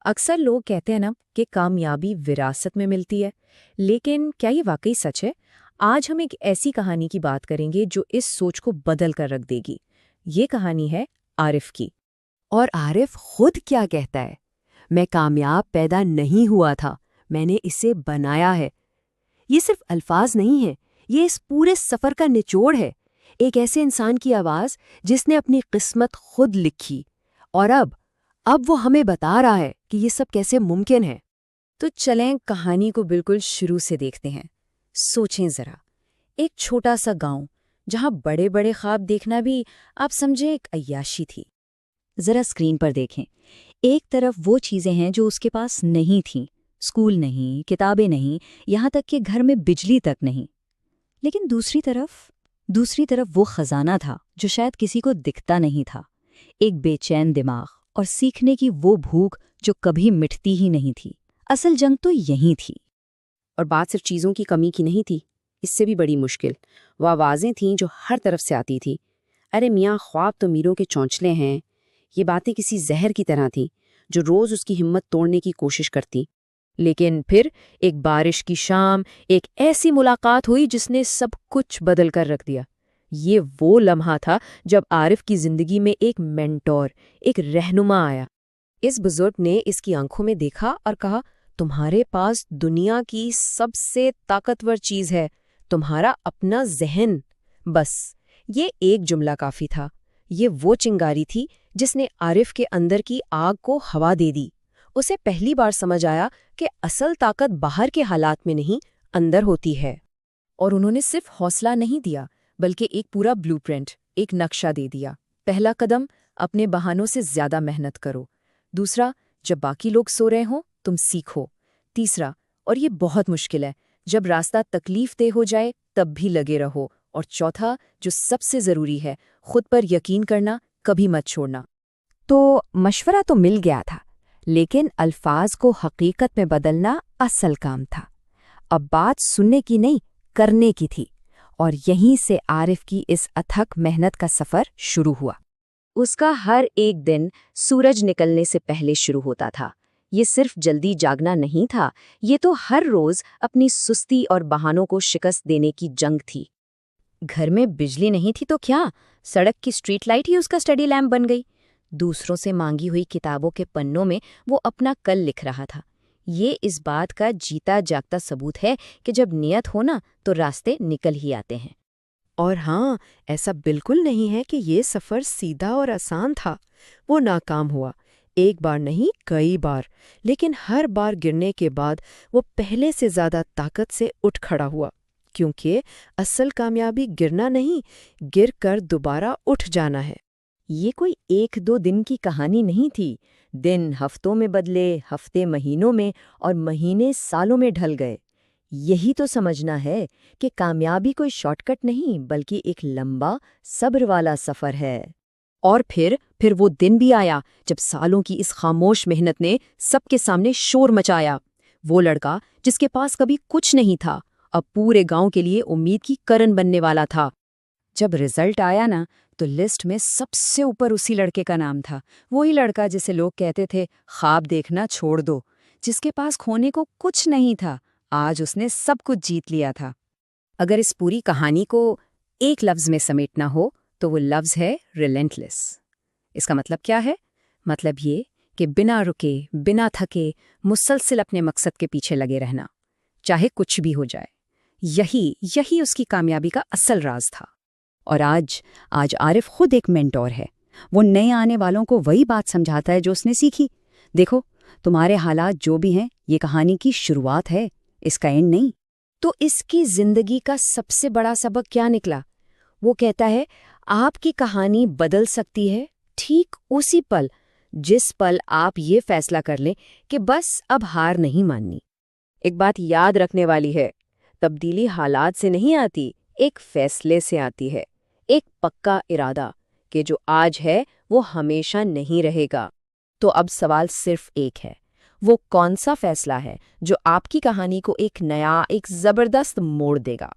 اکثر لوگ کہتے ہیں نا کہ کامیابی وراثت میں ملتی ہے، لیکن کیا یہ واقعی سچ ہے؟ آج ہم ایک ایسی کہانی کی بات کریں گے جو اس سوچ کو بدل کر رکھ دے گی۔ یہ کہانی ہے عارف کی۔ اور عارف خود کیا کہتا ہے؟ میں کامیاب پیدا نہیں ہوا تھا، میں نے اسے بنایا ہے۔ یہ صرف الفاظ نہیں ہیں، یہ اس پورے سفر کا نچوڑ ہے، ایک ایسے انسان کی آواز جس نے اپنی قسمت خود لکھی، اور اب وہ ہمیں بتا رہا ہے کہ یہ سب کیسے ممکن ہے۔ تو چلیں کہانی کو بالکل شروع سے دیکھتے ہیں۔ سوچیں ذرا، ایک چھوٹا سا گاؤں جہاں بڑے بڑے خواب دیکھنا بھی آپ سمجھیں ایک عیاشی تھی۔ ذرا اسکرین پر دیکھیں، ایک طرف وہ چیزیں ہیں جو اس کے پاس نہیں تھیں، اسکول نہیں، کتابیں نہیں، یہاں تک کہ گھر میں بجلی تک نہیں۔ لیکن دوسری طرف وہ خزانہ تھا جو شاید کسی کو دکھتا نہیں تھا، ایک بے چین دماغ اور سیکھنے کی وہ بھوک جو کبھی مٹتی ہی نہیں تھی۔ اصل جنگ تو یہی تھی۔ اور بات صرف چیزوں کی کمی کی نہیں تھی، اس سے بھی بڑی مشکل وہ آوازیں تھیں جو ہر طرف سے آتی تھی۔ ارے میاں، خواب تو میروں کے چونچلے ہیں۔ یہ باتیں کسی زہر کی طرح تھیں جو روز اس کی ہمت توڑنے کی کوشش کرتی۔ لیکن پھر ایک بارش کی شام، ایک ایسی ملاقات ہوئی جس نے سب کچھ بدل کر رکھ دیا۔ یہ وہ لمحہ تھا جب عارف کی زندگی میں ایک مینٹور، ایک رہنما آیا۔ اس بزرگ نے اس کی آنکھوں میں دیکھا اور کہا، تمہارے پاس دنیا کی سب سے طاقتور چیز ہے، تمہارا اپنا ذہن۔ بس یہ ایک جملہ کافی تھا۔ یہ وہ چنگاری تھی جس نے عارف کے اندر کی آگ کو ہوا دے دی۔ اسے پہلی بار سمجھ آیا کہ اصل طاقت باہر کے حالات میں نہیں، اندر ہوتی ہے۔ اور انہوں نے صرف حوصلہ نہیں دیا، بلکہ ایک پورا بلو پرنٹ، ایک نقشہ دے دیا۔ پہلا قدم، اپنے بہانوں سے زیادہ محنت کرو۔ دوسرا، جب باقی لوگ سو رہے ہوں تم سیکھو۔ تیسرا، اور یہ بہت مشکل ہے، جب راستہ تکلیف دہ ہو جائے تب بھی لگے رہو۔ اور چوتھا، جو سب سے ضروری ہے، خود پر یقین کرنا، کبھی مت چھوڑنا۔ تو مشورہ تو مل گیا تھا، لیکن الفاظ کو حقیقت میں بدلنا اصل کام تھا۔ اب بات سننے کی نہیں، کرنے کی تھی، اور یہیں سے عارف کی اس اتھک محنت کا سفر شروع ہوا۔ اس کا ہر ایک دن سورج نکلنے سے پہلے شروع ہوتا تھا۔ یہ صرف جلدی جاگنا نہیں تھا، یہ تو ہر روز اپنی سستی اور بہانوں کو شکست دینے کی جنگ تھی۔ گھر میں بجلی نہیں تھی تو کیا، سڑک کی اسٹریٹ لائٹ ہی اس کا اسٹڈی لیمپ بن گئی۔ دوسروں سے مانگی ہوئی کتابوں کے پنوں میں وہ اپنا کل لکھ رہا تھا۔ یہ اس بات کا جیتا جاگتا ثبوت ہے کہ جب نیت ہو نا تو راستے نکل ہی آتے ہیں۔ اور ہاں، ایسا بالکل نہیں ہے کہ یہ سفر سیدھا اور آسان تھا۔ وہ ناکام ہوا، ایک بار نہیں کئی بار، لیکن ہر بار گرنے کے بعد وہ پہلے سے زیادہ طاقت سے اٹھ کھڑا ہوا، کیونکہ اصل کامیابی گرنا نہیں، گر کر دوبارہ اٹھ جانا ہے۔ یہ کوئی ایک دو دن کی کہانی نہیں تھی۔ دن ہفتوں میں بدلے، ہفتے مہینوں میں، اور مہینے سالوں میں ڈھل گئے۔ یہی تو سمجھنا ہے کہ کامیابی کوئی شارٹ کٹ نہیں، بلکہ ایک لمبا صبر والا سفر ہے۔ اور پھر وہ دن بھی آیا جب سالوں کی اس خاموش محنت نے سب کے سامنے شور مچایا۔ وہ لڑکا جس کے پاس کبھی کچھ نہیں تھا، اب پورے گاؤں کے لیے امید کی کرن بننے والا تھا۔ جب رزلٹ آیا نا تو لسٹ میں سب سے اوپر اسی لڑکے کا نام تھا، وہی لڑکا جسے لوگ کہتے تھے خواب دیکھنا چھوڑ دو، جس کے پاس کھونے کو کچھ نہیں تھا۔ آج اس نے سب کچھ جیت لیا تھا۔ اگر اس پوری کہانی کو ایک لفظ میں سمیٹنا ہو تو وہ لفظ ہے ریلنٹلیس۔ اس کا مطلب کیا ہے؟ مطلب یہ کہ بنا رکے، بنا تھکے، مسلسل اپنے مقصد کے پیچھے لگے رہنا، چاہے کچھ بھی ہو جائے۔ یہی اس کی کامیابی کا اصل راز تھا۔ اور آج عارف خود ایک مینٹور ہے۔ وہ نئے آنے والوں کو وہی بات سمجھاتا ہے جو اس نے سیکھی۔ دیکھو، تمہارے حالات جو بھی ہیں، یہ کہانی کی شروعات ہے، اس کا اینڈ نہیں۔ تو اس کی زندگی کا سب سے بڑا سبق کیا نکلا؟ وہ کہتا ہے، آپ کی کہانی بدل سکتی ہے ٹھیک اسی پل جس پل آپ یہ فیصلہ کر لیں کہ بس اب ہار نہیں ماننی۔ ایک بات یاد رکھنے والی ہے، تبدیلی حالات سے نہیں آتی، ایک فیصلے سے آتی ہے، ایک پکا ارادہ کہ جو آج ہے وہ ہمیشہ نہیں رہے گا۔ تو اب سوال صرف ایک ہے، وہ کون سا فیصلہ ہے جو آپ کی کہانی کو ایک نیا، ایک زبردست موڑ دے گا؟